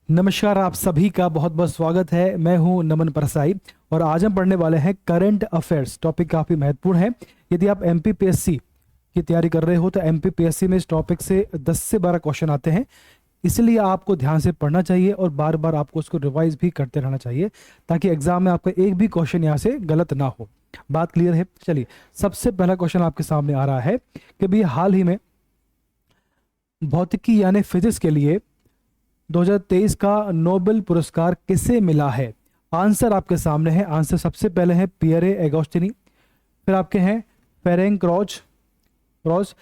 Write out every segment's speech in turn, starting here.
नमस्कार, आप सभी का बहुत बहुत स्वागत है। मैं हूं नमन परसाई और आज हम पढ़ने वाले हैं करंट अफेयर्स। टॉपिक काफ़ी महत्वपूर्ण है। यदि आप एमपीपीएससी की तैयारी कर रहे हो तो एमपीपीएससी में इस टॉपिक से 10 से 12 क्वेश्चन आते हैं, इसलिए आपको ध्यान से पढ़ना चाहिए और बार बार आपको उसको रिवाइज भी करते रहना चाहिए ताकि एग्जाम में आपका एक भी क्वेश्चन यहाँ से गलत ना हो। बात क्लियर है? चलिए, सबसे पहला क्वेश्चन आपके सामने आ रहा है कि भाई हाल ही में भौतिकी यानी फिजिक्स के लिए 2023 का नोबेल पुरस्कार किसे मिला है। आंसर आपके सामने है। आंसर सबसे पहले है पियरे एगोस्टिनी, फिर आपके हैं फेरेंक रॉज,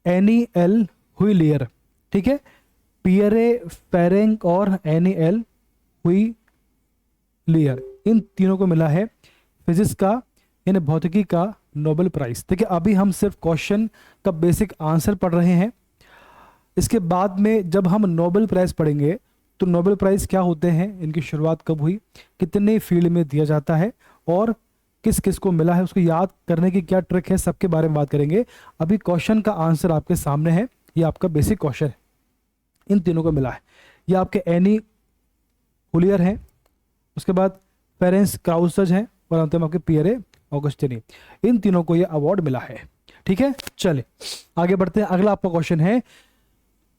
एनी एल हुइलियर। ठीक है, पियरे, फेरेंक और एनी एल हुइलियर, इन तीनों को मिला है फिजिक्स का यानी भौतिकी का नोबेल प्राइज। देखिए, अभी हम सिर्फ क्वेश्चन का बेसिक आंसर पढ़ रहे हैं। इसके बाद में जब हम नोबेल प्राइज़ पढ़ेंगे तो नोबेल प्राइज़ क्या होते हैं, इनकी शुरुआत कब हुई, कितने फील्ड में दिया जाता है और किस किस को मिला है, उसको याद करने की क्या ट्रिक है, सबके बारे में बात करेंगे। अभी क्वेश्चन का आंसर आपके सामने है, ये आपका बेसिक क्वेश्चन है। इन तीनों को मिला है। ये आपके एनी हुलियर हैं, उसके बाद फेरेंस क्राउसज हैं और अंत में आपके पियरे ऑगस्टिनी। इन तीनों को ये अवार्ड मिला है। ठीक है, चलिए आगे बढ़ते हैं। अगला आपका क्वेश्चन है,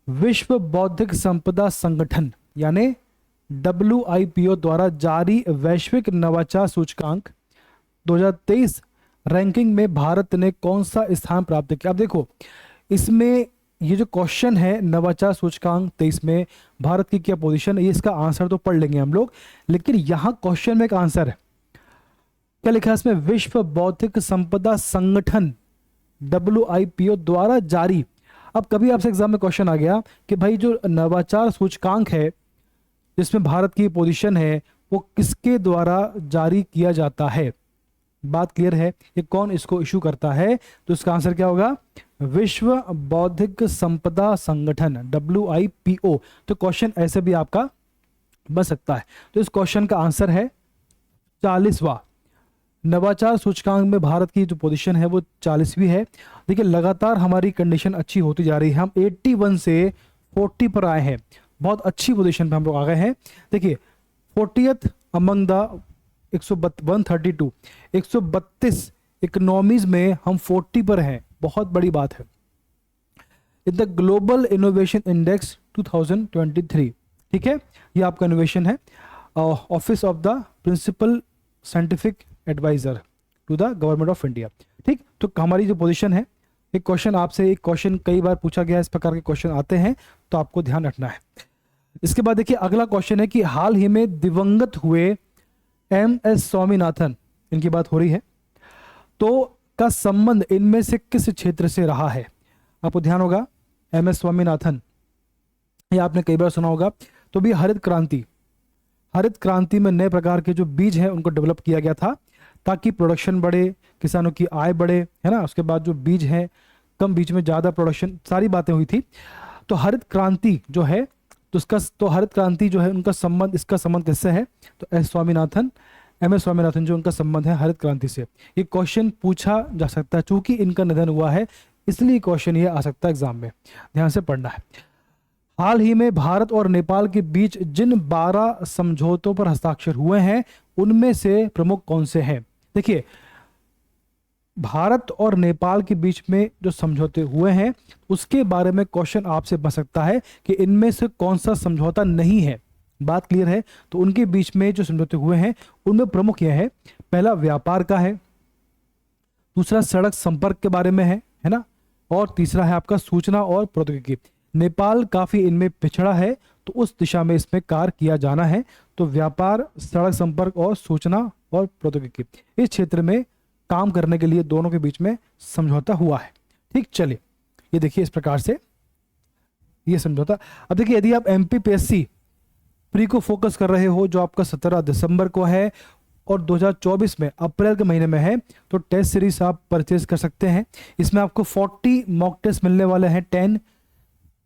विश्व बौद्धिक संपदा संगठन यानी WIPO द्वारा जारी वैश्विक नवाचार सूचकांक 2023 रैंकिंग में भारत ने कौन सा स्थान प्राप्त किया। अब देखो, इसमें ये जो क्वेश्चन है नवाचार सूचकांक 23 में भारत की क्या पोजीशन है, ये इसका आंसर तो पढ़ लेंगे हम लोग, लेकिन यहाँ क्वेश्चन में एक आंसर है। क्या लिखा है इसमें? विश्व बौद्धिक संपदा संगठन WIPO द्वारा जारी। अब कभी आपसे एग्जाम में क्वेश्चन आ गया कि भाई जो नवाचार सूचकांक है जिसमें भारत की पोजीशन है वो किसके द्वारा जारी किया जाता है। बात क्लियर है? ये कौन इसको इशू करता है? तो इसका आंसर क्या होगा? विश्व बौद्धिक संपदा संगठन WIPO। तो क्वेश्चन ऐसे भी आपका बन सकता है। तो इस क्वेश्चन का आंसर है 40वां। नवाचार सूचकांक में भारत की जो पोजीशन है वो 40वीं है। देखिए, लगातार हमारी कंडीशन अच्छी होती जा रही है। हम 81 से 40 पर आए हैं, बहुत अच्छी पोजीशन पे हम लोग आ गए हैं। देखिए, 40th अमंग द 132 132 इकोनॉमीज में हम 40 पर हैं, बहुत बड़ी बात है। In the global innovation index 2023। ठीक है, ये आपका इनोवेशन है, office of the principal scientific adviser to the government of India. ठीक, तो हमारी जो पोजीशन है, एक क्वेश्चन आपसे, एक क्वेश्चन कई बार पूछा गया, इस प्रकार के क्वेश्चन आते हैं तो आपको ध्यान रखना है। इसके बाद देखिए, अगला क्वेश्चन है कि हाल ही में दिवंगत हुए MS स्वामीनाथन, इनकी बात हो रही है, तो का संबंध इनमें से किस क्षेत्र से रहा है। आपको ध्यान होगा MS स्वामीनाथन, ये आपने कई बार सुना होगा। तो भी हरित क्रांति में नए प्रकार के जो बीज हैं उनको डेवलप किया गया था ताकि प्रोडक्शन बढ़े, किसानों की आय बढ़े, है ना। उसके बाद जो बीज हैं, कम बीज में ज़्यादा प्रोडक्शन, सारी बातें हुई थी। तो हरित क्रांति जो है, तो हरित क्रांति जो है उनका संबंध, इसका संबंध किससे है? तो MS स्वामीनाथन जो उनका संबंध है हरित क्रांति से। ये क्वेश्चन पूछा जा सकता है, चूंकि इनका निधन हुआ है इसलिए क्वेश्चन ये आ सकता है एग्जाम में, ध्यान से पढ़ना है। हाल ही में भारत और नेपाल के बीच जिन 12 समझौतों पर हस्ताक्षर हुए हैं उनमें से प्रमुख कौन से हैं। देखिए, भारत और नेपाल के बीच में जो समझौते हुए हैं उसके बारे में क्वेश्चन आपसे बन सकता है कि इनमें से कौन सा समझौता नहीं है। बात क्लियर है? तो उनके बीच में जो समझौते हुए हैं उनमें प्रमुख यह है, पहला व्यापार का है, दूसरा सड़क संपर्क के बारे में है ना, और तीसरा है आपका सूचना और प्रौद्योगिकी। नेपाल काफी इनमें पिछड़ा है तो उस दिशा में इसमें कार्य किया जाना है। तो व्यापार, सड़क संपर्क और सूचना और प्रौद्योगिकी, इस क्षेत्र में काम करने के लिए दोनों के बीच में समझौता हुआ है। ठीक, चलिए ये देखिए इस प्रकार से ये समझौता। अब देखिए, यदि आप MPPSC प्री को फोकस कर रहे हो जो आपका 17 दिसंबर को है और 2024 में अप्रैल के महीने में है, तो टेस्ट सीरीज आप परचेज कर सकते हैं। इसमें आपको 40 मॉक टेस्ट मिलने वाले हैं, 10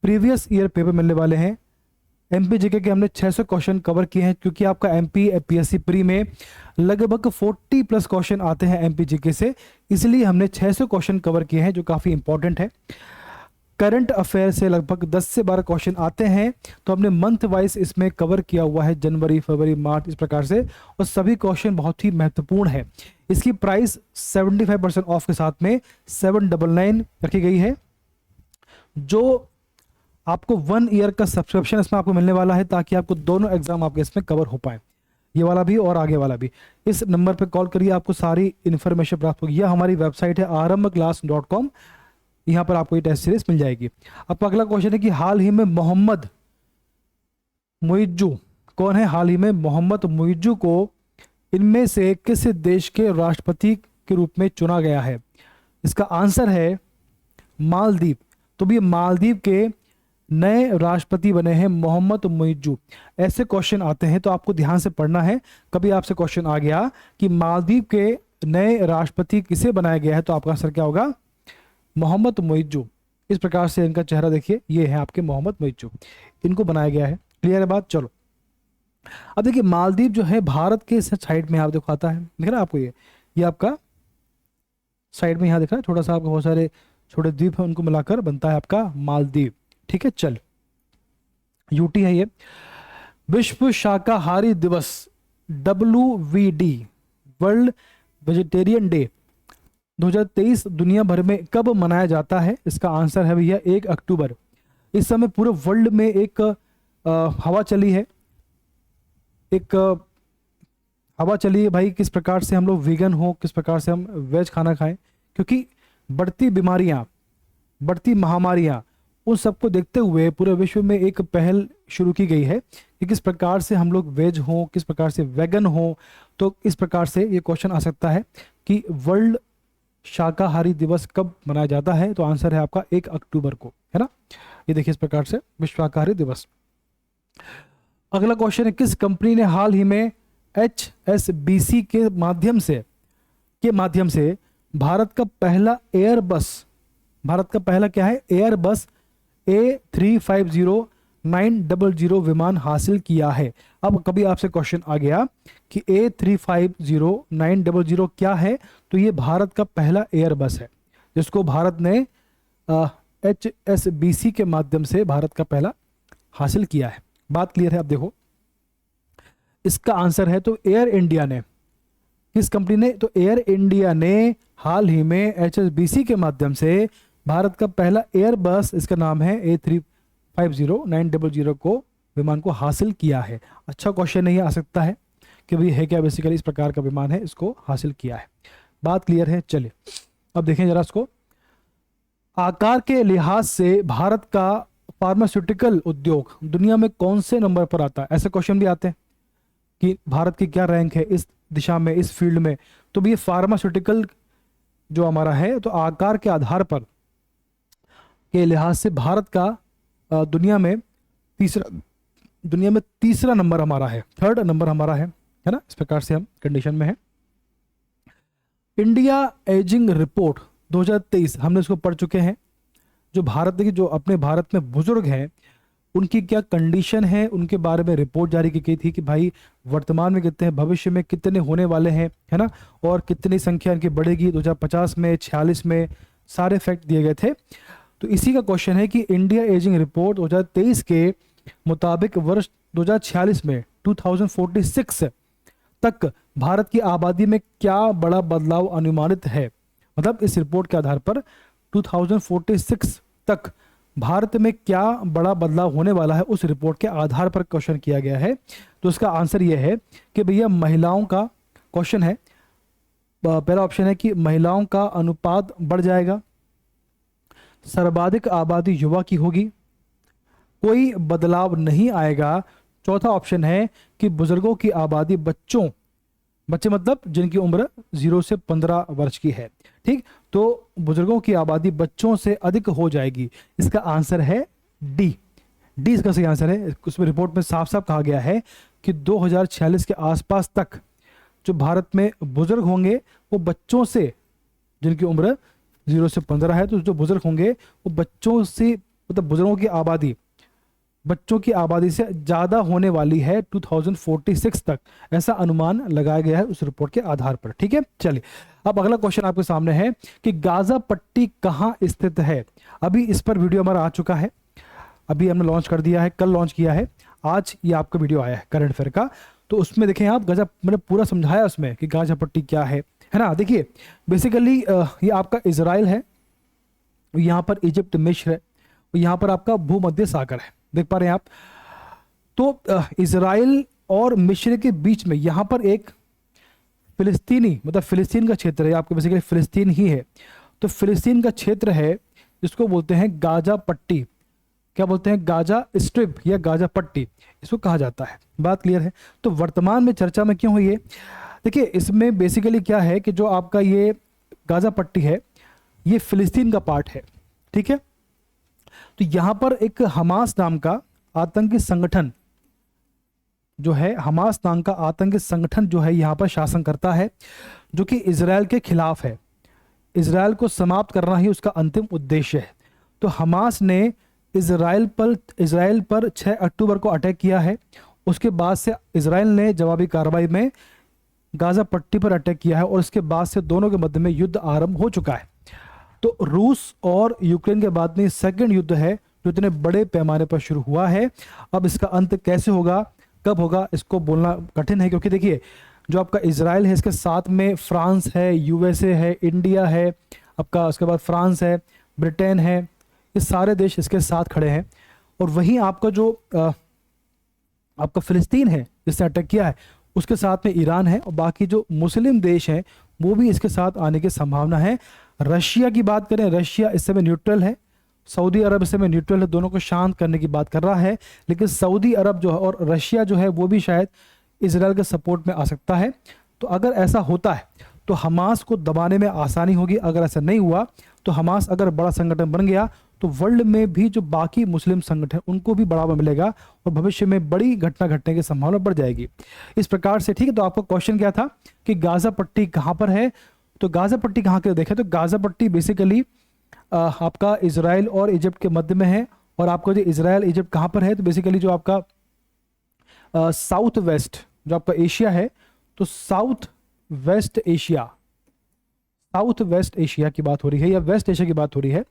प्रीवियस ईयर पेपर मिलने वाले हैं। MPGK के हमने 600 क्वेश्चन कवर किए हैं, क्योंकि आपका MPPSC प्री में लगभग 40+ क्वेश्चन आते हैं MPGK से, इसलिए हमने 600 क्वेश्चन कवर किए हैं जो काफ़ी इंपॉर्टेंट है। करंट अफेयर से लगभग 10 से 12 क्वेश्चन आते हैं, तो हमने मंथ वाइज इसमें कवर किया हुआ है, जनवरी, फरवरी, मार्च, इस प्रकार से, और सभी क्वेश्चन बहुत ही महत्वपूर्ण है। इसकी प्राइस 75% ऑफ के साथ में 799 रखी गई है, जो आपको 1 ईयर का सब्सक्रिप्शन इसमें आपको मिलने वाला है, ताकि आपको दोनों एग्जाम आपके इसमें कवर हो पाए, ये वाला भी और आगे वाला भी। इस नंबर पे कॉल करिए, आपको सारी इन्फॉर्मेशन प्राप्त होगी। यह हमारी वेबसाइट है arambclass.com, यहाँ पर आपको ये टेस्ट सीरीज मिल जाएगी। अब अगला क्वेश्चन है कि हाल ही में मोहम्मद मुइज्जू कौन है? हाल ही में मोहम्मद मुइज्जू को इनमें से किस देश के राष्ट्रपति के रूप में चुना गया है? इसका आंसर है मालदीव। तो भी मालदीव के नए राष्ट्रपति बने हैं मोहम्मद मुइज्जू। ऐसे क्वेश्चन आते हैं तो आपको ध्यान से पढ़ना है। कभी आपसे क्वेश्चन आ गया कि मालदीव के नए राष्ट्रपति किसे बनाया गया है, तो आपका आंसर क्या होगा? मोहम्मद मुइज्जू। इस प्रकार से इनका चेहरा देखिए, ये है आपके मोहम्मद मुइज्जू, इनको बनाया गया है। क्लियर है बात? चलो अब देखिए, मालदीव जो है भारत के साइड में आप देखो आता है, दिख रहा है आपको? ये आपका साइड में यहाँ दिख रहा है, थोड़ा सा आपको बहुत सारे छोटे द्वीप है, उनको मिलाकर बनता है आपका मालदीव। ठीक है, चल यूटी है ये। विश्व शाकाहारी दिवस WVD वर्ल्ड वेजिटेरियन डे 2023 दुनिया भर में कब मनाया जाता है? इसका आंसर है भैया 1 अक्टूबर। इस समय पूरे वर्ल्ड में एक हवा चली है, हवा चली है भाई, किस प्रकार से हम लोग वीगन हो, किस प्रकार से हम वेज खाना खाएं, क्योंकि बढ़ती बीमारियां, बढ़ती महामारियां, उन सबको देखते हुए पूरे विश्व में एक पहल शुरू की गई है कि किस प्रकार से हम लोग वेज हो, किस प्रकार से वेगन हो। तो इस प्रकार से ये क्वेश्चन आ सकता है कि वर्ल्ड शाकाहारी दिवस कब मनाया जाता है? तो आंसर है आपका 1 अक्टूबर को, है ना? ये देखिए इस प्रकार से विश्व शाकाहारी दिवस। अगला क्वेश्चन है, किस कंपनी ने हाल ही में HSBC के माध्यम से भारत का पहला क्या है? एयरबस A350-900 विमान हासिल किया है। अब कभी आपसे क्वेश्चन आ गया कि A350-900 क्या है, तो ये भारत का पहला एयरबस है, जिसको भारत ने HSBC के माध्यम से भारत का पहला हासिल किया है। बात क्लियर है? अब देखो इसका आंसर है तो एयर इंडिया ने। किस कंपनी ने? तो एयर इंडिया ने हाल ही में HSBC के माध्यम से भारत का पहला एयरबस, इसका नाम है A350-900 को, विमान को हासिल किया है। अच्छा क्वेश्चन नहीं आ सकता है कि भाई है क्या, बेसिकली इस प्रकार का विमान है, इसको हासिल किया है। बात क्लियर है? चलिए अब देखें जरा इसको। आकार के लिहाज से भारत का फार्मास्यूटिकल उद्योग दुनिया में कौन से नंबर पर आता है? ऐसे क्वेश्चन भी आते हैं कि भारत की क्या रैंक है इस दिशा में, इस फील्ड में। तो भी ये फार्मास्यूटिकल जो हमारा है, तो आकार के आधार पर के लिहाज से भारत का दुनिया में तीसरा नंबर हमारा है, 3rd नंबर हमारा है ना? इस प्रकार से हम कंडीशन में है। इंडिया एजिंग रिपोर्ट 2023 हमने इसको पढ़ चुके हैं। जो भारत की, जो अपने भारत में बुजुर्ग हैं, उनकी क्या कंडीशन है, उनके बारे में रिपोर्ट जारी की गई थी कि भाई वर्तमान में कितने हैं, भविष्य में कितने होने वाले हैं, है ना? और कितनी संख्या इनकी बढ़ेगी 2050 में, 46 में, सारे फैक्ट दिए गए थे। तो इसी का क्वेश्चन है कि इंडिया एजिंग रिपोर्ट 2023 के मुताबिक वर्ष 2046 में 2046 तक भारत की आबादी में क्या बड़ा बदलाव अनुमानित है? मतलब इस रिपोर्ट के आधार पर 2046 तक भारत में क्या बड़ा बदलाव होने वाला है, उस रिपोर्ट के आधार पर क्वेश्चन किया गया है। तो इसका आंसर यह है कि भैया महिलाओं का क्वेश्चन है। पहला ऑप्शन है कि महिलाओं का अनुपात बढ़ जाएगा, सर्वाधिक आबादी युवा की होगी, कोई बदलाव नहीं आएगा। चौथा ऑप्शन है कि बुजुर्गों की आबादी बच्चे मतलब जिनकी उम्र 0 से 15 वर्ष की है। ठीक, तो बुजुर्गों की आबादी बच्चों से अधिक हो जाएगी। इसका आंसर है डी इसका सही आंसर है। उसमें रिपोर्ट में साफ साफ कहा गया है कि 2046 के आसपास तक जो भारत में बुजुर्ग होंगे वो बच्चों से, जिनकी उम्र 0 से 15 है, तो जो बुजुर्ग होंगे वो बच्चों से, मतलब बुजुर्गों की आबादी बच्चों की आबादी से ज़्यादा होने वाली है 2046 तक, ऐसा अनुमान लगाया गया है उस रिपोर्ट के आधार पर। ठीक है, चलिए अब अगला क्वेश्चन आपके सामने है कि गाजा पट्टी कहाँ स्थित है। अभी इस पर वीडियो हमारा आ चुका है, अभी हमने लॉन्च कर दिया है, कल लॉन्च किया है, आज ये आपका वीडियो आया है करंट अफेयर का। तो उसमें देखें आप, गाजा मैंने पूरा समझाया उसमें कि गाजा पट्टी क्या है ना। देखिए बेसिकली ये आपका इजराइल है, यहाँ पर इजिप्ट मिस्र है, यहाँ पर आपका भूमध्य सागर है, देख पा रहे हैं आप। तो इजराइल और मिस्र के बीच में यहाँ पर एक फिलिस्तीनी, मतलब फिलिस्तीन का क्षेत्र है, आपको बेसिकली फिलिस्तीन ही है। तो फिलिस्तीन का क्षेत्र है जिसको बोलते हैं गाजा पट्टी, क्या बोलते हैं, गाजा स्ट्रिप या गाजा पट्टी, इसको कहा जाता है। बात क्लियर है। तो वर्तमान में चर्चा में क्यों हुई है, देखिए इसमें बेसिकली क्या है कि जो आपका ये गाजा पट्टी है ये फिलिस्तीन का पार्ट है। ठीक है, तो यहाँ पर एक हमास नाम का आतंकी संगठन जो है, हमास नाम का आतंकी संगठन जो है यहाँ पर शासन करता है, जो कि इजराइल के खिलाफ है। इजराइल को समाप्त करना ही उसका अंतिम उद्देश्य है। तो हमास ने इजराइल पर 6 अक्टूबर को अटैक किया है। उसके बाद से इजराइल ने जवाबी कार्रवाई में गाजा पट्टी पर अटैक किया है और उसके बाद से दोनों के मध्य में युद्ध आरंभ हो चुका है। तो रूस और यूक्रेन के बाद में सेकंड युद्ध है जो इतने बड़े पैमाने पर शुरू हुआ है। अब इसका अंत कैसे होगा, कब होगा, इसको बोलना कठिन है, क्योंकि देखिए जो आपका इजराइल है इसके साथ में फ्रांस है, यूएसए है, इंडिया है आपका, उसके बाद फ्रांस है, ब्रिटेन है, ये सारे देश इसके साथ खड़े हैं। और वहीं आपका जो आपका फिलिस्तीन है जिसने अटैक किया है उसके साथ में ईरान है, और बाकी जो मुस्लिम देश हैं वो भी इसके साथ आने की संभावना है। रशिया की बात करें, रशिया इस समय न्यूट्रल है, सऊदी अरब इस समय न्यूट्रल है, दोनों को शांत करने की बात कर रहा है। लेकिन सऊदी अरब जो है और रशिया जो है वो भी शायद इजराइल के सपोर्ट में आ सकता है। तो अगर ऐसा होता है तो हमास को दबाने में आसानी होगी। अगर ऐसा नहीं हुआ तो हमास अगर बड़ा संगठन बन गया तो वर्ल्ड में भी जो बाकी मुस्लिम संगठन उनको भी बढ़ावा मिलेगा और भविष्य में बड़ी घटना घटने की संभावना बढ़ जाएगी इस प्रकार से। ठीक है, तो आपका क्वेश्चन क्या था कि गाजा पट्टी कहाँ पर है। तो गाजा पट्टी कहाँ के देखें तो गाजा पट्टी बेसिकली आपका इजराइल और इजिप्ट के मध्य में है। और आपको जो इजराइल इजिप्ट कहाँ पर है तो बेसिकली जो आपका साउथ वेस्ट जो आपका एशिया है, तो साउथ वेस्ट एशिया की बात हो रही है या वेस्ट एशिया की बात हो रही है।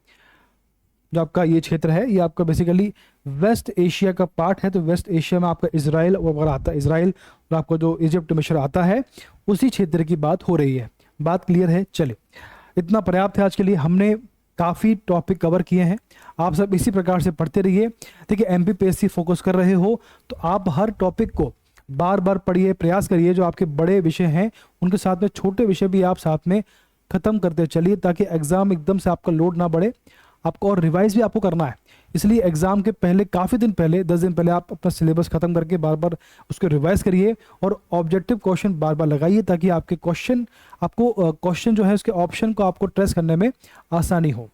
जो आपका ये क्षेत्र है ये आपका बेसिकली वेस्ट एशिया का पार्ट है। तो वेस्ट एशिया में आपका इजराइल वगैरह आता है, इजराइल और आपको जो इजिप्ट मिस्र आता है उसी क्षेत्र की बात हो रही है। बात क्लियर है। चलिए इतना पर्याप्त है आज के लिए, हमने काफ़ी टॉपिक कवर किए हैं। आप सब इसी प्रकार से पढ़ते रहिए। देखिए एमपीपीएससी फोकस कर रहे हो तो आप हर टॉपिक को बार बार पढ़िए, प्रयास करिए। जो आपके बड़े विषय हैं उनके साथ में छोटे विषय भी आप साथ में ख़त्म करते चलिए, ताकि एग्ज़ाम एकदम से आपका लोड ना बढ़े आपको, और रिवाइज भी आपको करना है। इसलिए एग्जाम के पहले काफ़ी दिन पहले 10 दिन पहले आप अपना सिलेबस खत्म करके बार बार उसको रिवाइज करिए और ऑब्जेक्टिव क्वेश्चन बार बार लगाइए, ताकि आपके क्वेश्चन जो है उसके ऑप्शन को आपको ट्रेस करने में आसानी हो।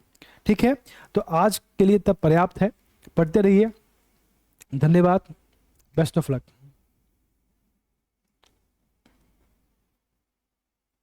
ठीक है, तो आज के लिए तब पर्याप्त है, पढ़ते रहिए। धन्यवाद, बेस्ट ऑफ लक।